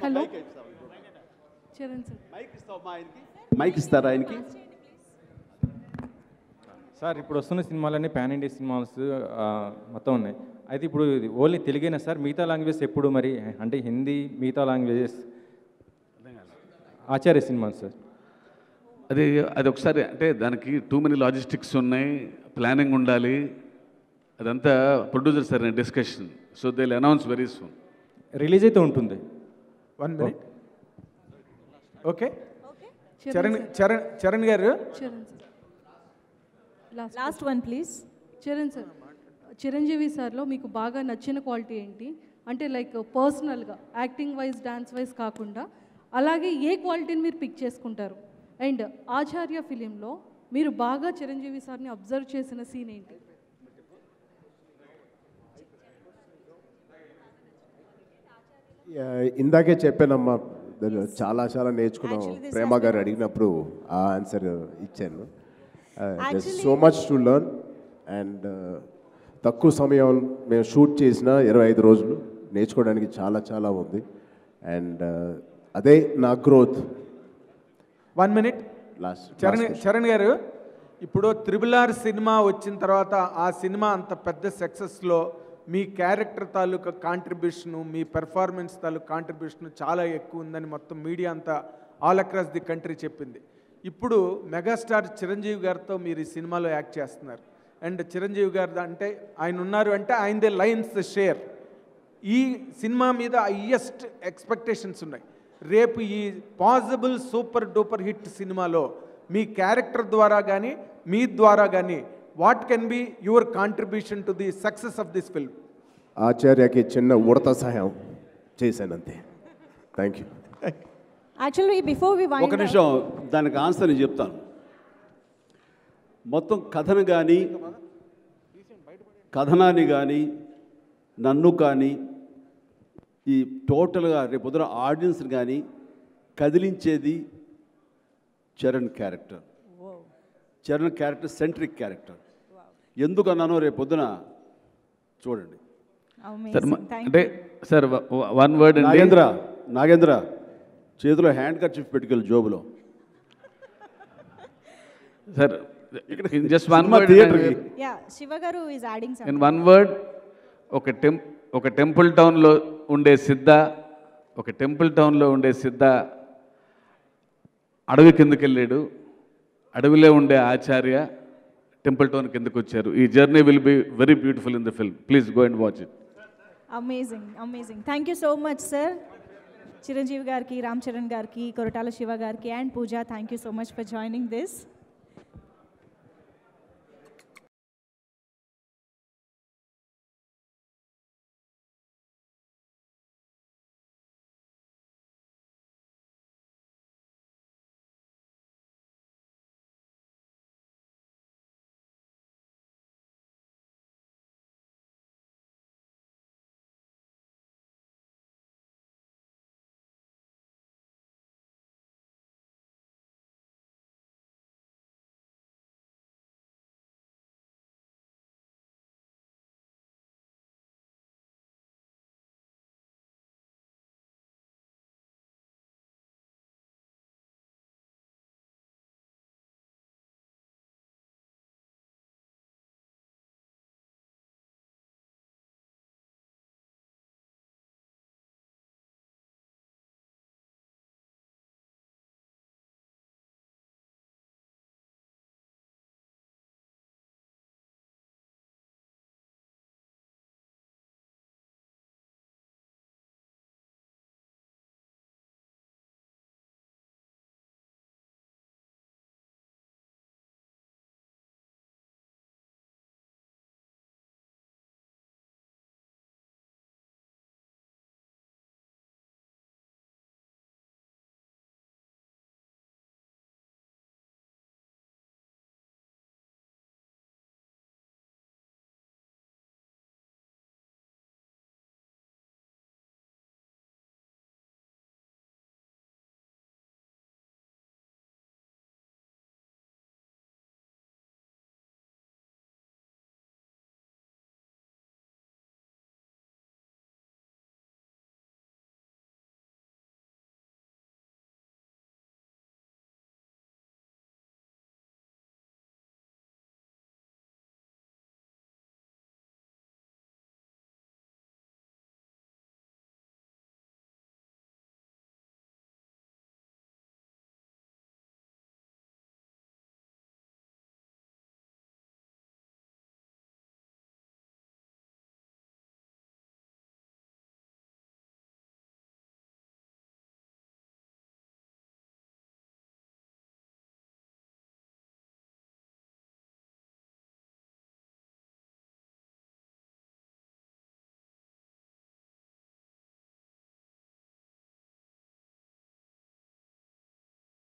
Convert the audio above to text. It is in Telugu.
హలో చరణ్ సార్ మైక్ ఇస్తారా ఆయనకి? సార్ ఇప్పుడు వస్తున్న సినిమాలన్నీ పాన్ ఇండియా సినిమాస్ మొత్తం ఉన్నాయి. అయితే ఇప్పుడు ఇది ఓన్లీ తెలుగేనా సార్? మిగతా లాంగ్వేజెస్ ఎప్పుడు మరి? అంటే హిందీ మిగతా లాంగ్వేజెస్ ఆచార్య సినిమా సార్. అది ఒకసారి అంటే దానికి టూ మెనీ లాజిస్టిక్స్ ఉన్నాయి, ప్లానింగ్ ఉండాలి, అదంతా producer sir discussion. So they will announce very soon. Release అయితే ఉంటుంది. 1 minute. ఓకే చరణ్ గారు Charan sir last one please. Charan sir, Chiranjeevi సార్లో మీకు బాగా నచ్చిన క్వాలిటీ ఏంటి? అంటే లైక్ పర్సనల్గా యాక్టింగ్ వైజ్ డాన్స్ వైజ్ కాకుండా అలాగే ఏ క్వాలిటీని మీరు పిక్ చేసుకుంటారు? అండ్ ఆచార్య ఫిలింలో మీరు బాగా చిరంజీవి సార్ని అబ్జర్వ్ చేసిన సీన్ ఏంటి? ఇందాకే చెప్పానమ్మా, చాలా చాలా నేర్చుకున్నాం. ప్రేమ గారు అడిగినప్పుడు ఆ ఆన్సర్ ఇచ్చాను. So much to learn. And తక్కువ సమయం మేము షూట్ చేసిన 25 రోజులు నేర్చుకోవడానికి చాలా చాలా ఉంది. అండ్ అదే నా గ్రోత్. 1 minute. చరణ్ గారు, ఇప్పుడు RRR సినిమా వచ్చిన తర్వాత ఆ సినిమా అంత పెద్ద సక్సెస్లో మీ క్యారెక్టర్ తాలూకా కాంట్రిబ్యూషను, మీ పెర్ఫార్మెన్స్ తాలూకా కాంట్రిబ్యూషను చాలా ఎక్కువ ఉందని మొత్తం మీడియా అంతా ఆల్ అక్రాస్ ది కంట్రీ చెప్పింది. ఇప్పుడు మెగాస్టార్ చిరంజీవి గారితో మీరు ఈ సినిమాలో యాక్ట్ చేస్తున్నారు. అండ్ చిరంజీవి గారు అంటే ఆయన ఉన్నారు అంటే ఆయనదే లయన్స్ షేర్. ఈ సినిమా మీద హైయెస్ట్ ఎక్స్పెక్టేషన్స్ ఉన్నాయి. రేపు ఈ పాసిబుల్ సూపర్ డూపర్ హిట్ సినిమాలో మీ క్యారెక్టర్ ద్వారా కానీ మీ ద్వారా కానీ what can be your contribution to the success of this film? ఆచార్యకి చిన్న ఉడత సహాయం చేశానంతే. Thank you. Actually before we wind ఒక నిమిషం, దానికి ఆన్సర్ నేను చెప్తాను. మొత్తం కథనాన్ని కానీ నన్ను కానీ ఈ టోటల్గా రేపొద్దున ఆడియన్స్ని కానీ కదిలించేది Charan character. Charan character centric character. ఎందుకన్నానో రేపొద్దున చూడండి. అంటే సార్ 1 word అండి. నాగేంద్ర చేతిలో హ్యాండ్ కర్చీఫ్ పెట్టుకెళ్ళి జోబులో. Sir just 1 word. Yeah, Shiva గారు ఇస్ యాడింగ్ ఇన్ 1 word, ఒక టెంపుల్ టౌన్లో ఉండే సిద్ధ అడవి కిందకి వెళ్ళాడు. అడవిలో ఉండే ఆచార్య టెంపుల్ టౌన్ కిందకు వచ్చారు. ఈ journey will be very beautiful in the film. Please go and watch it. Amazing. Thank you so much sir. Chiranjeevi గారికి, రామ్ చరణ్ గారికి, కొరటాల శివ గారికి and Pooja, thank you so much for joining this.